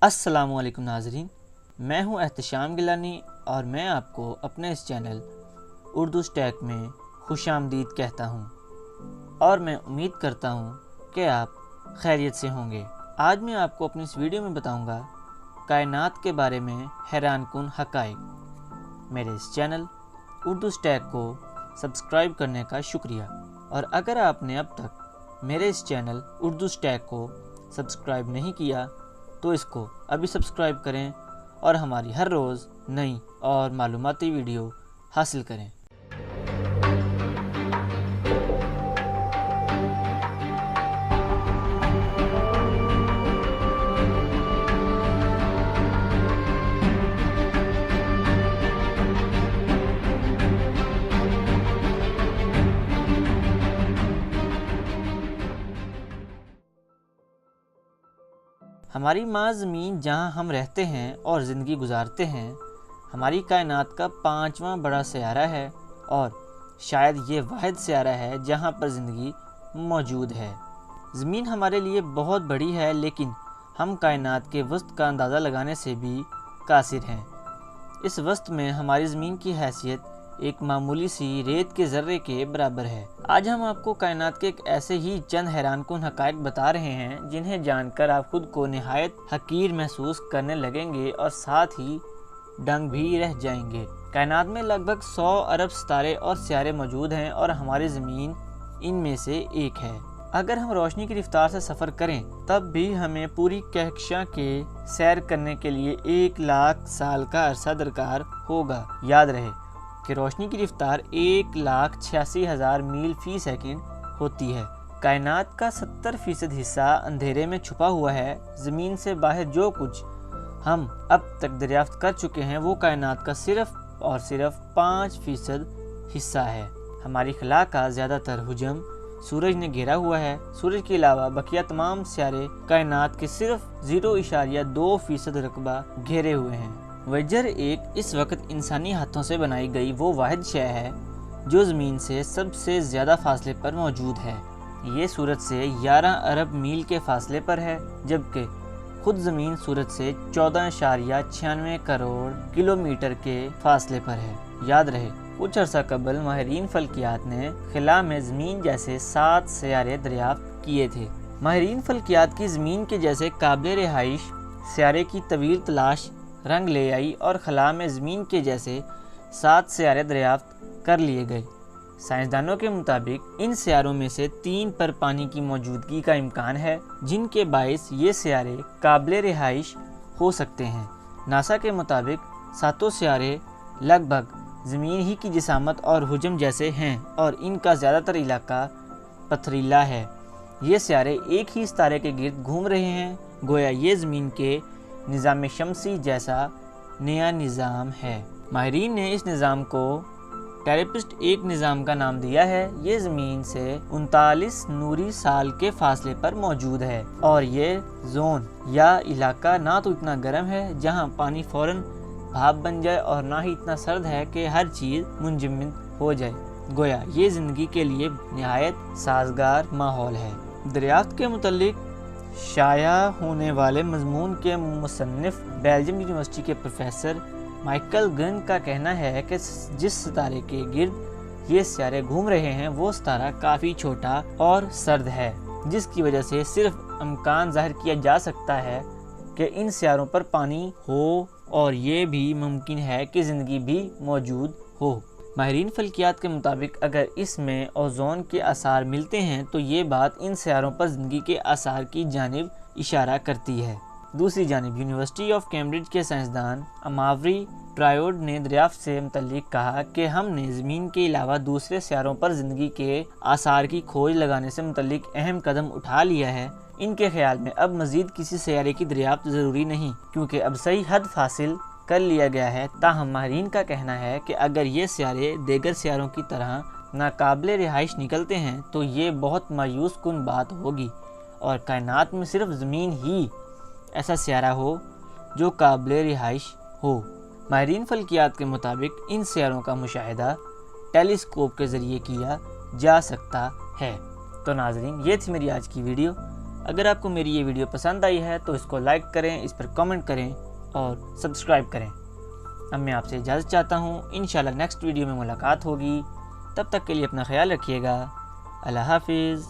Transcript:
अस्सलामुअलैकुम नाज़रीन, मैं हूं एहतशाम गिलानी और मैं आपको अपने इस चैनल उर्दू स्टैक में खुशामदीद कहता हूं और मैं उम्मीद करता हूं कि आप खैरियत से होंगे। आज मैं आपको अपनी इस वीडियो में बताऊंगा कायनात के बारे में हैरानकुन हक़ाइक़। मेरे इस चैनल उर्दू स्टैक को सब्सक्राइब करने का शुक्रिया, और अगर आपने अब तक मेरे इस चैनल उर्दू स्टैक को सब्सक्राइब नहीं किया तो इसको अभी सब्सक्राइब करें और हमारी हर रोज़ नई और मालूमाती वीडियो हासिल करें। हमारी माँ ज़मीन जहाँ हम रहते हैं और ज़िंदगी गुजारते हैं, हमारी कायनात का 5वां बड़ा सयारा है और शायद ये वाहिद सयारा है जहाँ पर ज़िंदगी मौजूद है। ज़मीन हमारे लिए बहुत बड़ी है, लेकिन हम कायनात के वसत का अंदाज़ा लगाने से भी कासिर हैं। इस वसत में हमारी ज़मीन की हैसियत एक मामूली सी रेत के ज़र्रे के बराबर है। आज हम आपको कायनात के एक ऐसे ही चंद हैरानकुन हक़ाइक़ बता रहे हैं जिन्हें जानकर आप खुद को निहायत हकीर महसूस करने लगेंगे और साथ ही दंग भी रह जाएंगे। कायनात में लगभग 100 अरब सितारे और सियारे मौजूद हैं और हमारी ज़मीन इनमें से एक है। अगर हम रोशनी की रफ्तार से सफ़र करें तब भी हमें पूरी कहकशां के सैर करने के लिए 1 लाख साल का अरसा दरकार होगा। याद रहे कि रोशनी की रफ्तार 1,86,000 मील फ़ी सेकंड होती है। कायनात का 70% हिस्सा अंधेरे में छुपा हुआ है। ज़मीन से बाहर जो कुछ हम अब तक दरियाफ्त कर चुके हैं वो कायनात का सिर्फ और सिर्फ 5% हिस्सा है। हमारी खला का ज़्यादातर हुजम सूरज ने घेरा हुआ है। सूरज के अलावा बकिया तमाम सियारे कायनात के सिर्फ 0.2% रकबा घेरे हुए हैं। वजर एक इस वक्त इंसानी हाथों से बनाई गई वो वाहिद शय है जो ज़मीन से सबसे ज़्यादा फासले पर मौजूद है। ये सूरज से 11 अरब मील के फासले पर है, जबकि खुद ज़मीन सूरज से 14.96 करोड़ किलोमीटर के फासले पर है। याद रहे कुछ अर्सा कबल माहिरीन फल्कियात ने खिला में ज़मीन जैसे 7 सियारे दरियाफ्त किए थे। माहिरीन फल्कियात की ज़मीन के जैसे काबिल रिहाइश सियारे की तवील तलाश रंग ले आई और खला में ज़मीन के जैसे 7 सियारे दरियाफ्त कर लिए गए। साइंसदानों के मुताबिक इन सियारों में से 3 पर पानी की मौजूदगी का इम्कान है, जिनके बाइस ये सियारे काबिल रिहाइश हो सकते हैं। नासा के मुताबिक 7 सियारे लगभग ज़मीन ही की जिसामत और हुजम जैसे हैं और इनका ज़्यादातर इलाका पथरीला है। ये सियारे एक ही सितारे के गिर्द घूम रहे हैं, गोया ये ज़मीन के निज़ाम शमसी जैसा नया निज़ाम है। माहिरीन ने इस निज़ाम को टेरेपिस्ट एक निज़ाम का नाम दिया है। ये ज़मीन से 39 नूरी साल के फासले पर मौजूद है और ये जोन या इलाका ना तो इतना गर्म है जहां पानी फ़ौरन भाप बन जाए और ना ही इतना सर्द है कि हर चीज़ मुंजमद हो जाए। गोया ये ज़िंदगी के लिए निहायत साजगार माहौल है। दरियाफ्त के मुतालिक शाया होने वाले मजमून के मुसन्निफ बेल्जियम यूनिवर्सिटी के प्रोफेसर माइकल गन का कहना है कि जिस सितारे के गिर्द ये सियारे घूम रहे हैं वो सितारा काफ़ी छोटा और सर्द है, जिसकी वजह से सिर्फ इम्कान जाहिर किया जा सकता है कि इन सियारों पर पानी हो और ये भी मुमकिन है कि ज़िंदगी भी मौजूद हो। माहिरीन फल्कियात के मुताबिक अगर इसमें ओज़ोन के आसार मिलते हैं तो ये बात इन सियारों पर ज़िंदगी के आसार की जानिब इशारा करती है। दूसरी जानिब यूनिवर्सिटी ऑफ कैम्ब्रिज के साइंसदान अमावरी ट्रायोड ने दरियाफ्त से मुतल्लिक कहा कि हमने ज़मीन के अलावा दूसरे सियारों पर ज़िंदगी के आसार की खोज लगाने से मुतल्लिक अहम कदम उठा लिया है। इनके ख्याल में अब मज़ीद किसी सियारे की दरियाफ्त ज़रूरी नहीं, क्योंकि अब सही हद हासिल कर लिया गया है। ताहम माहिरीन का कहना है कि अगर ये सियारे दीगर सियारों की तरह नाकाबिल रिहाइश निकलते हैं तो ये बहुत मायूस कुन बात होगी और कायनात में सिर्फ ज़मीन ही ऐसा सियारा हो जो काबिल रिहाइश हो। माहिरीन फल्कियात के मुताबिक इन सियारों का मुशाहिदा टेलीस्कोप के ज़रिए किया जा सकता है। तो नाज़रीन, ये थी मेरी आज की वीडियो। अगर आपको मेरी ये वीडियो पसंद आई है तो इसको लाइक करें, इस पर कमेंट करें और सब्सक्राइब करें। अब मैं आपसे इजाज़त चाहता हूँ। इंशाल्लाह नेक्स्ट वीडियो में मुलाकात होगी। तब तक के लिए अपना ख्याल रखिएगा। अल्लाह हाफिज़।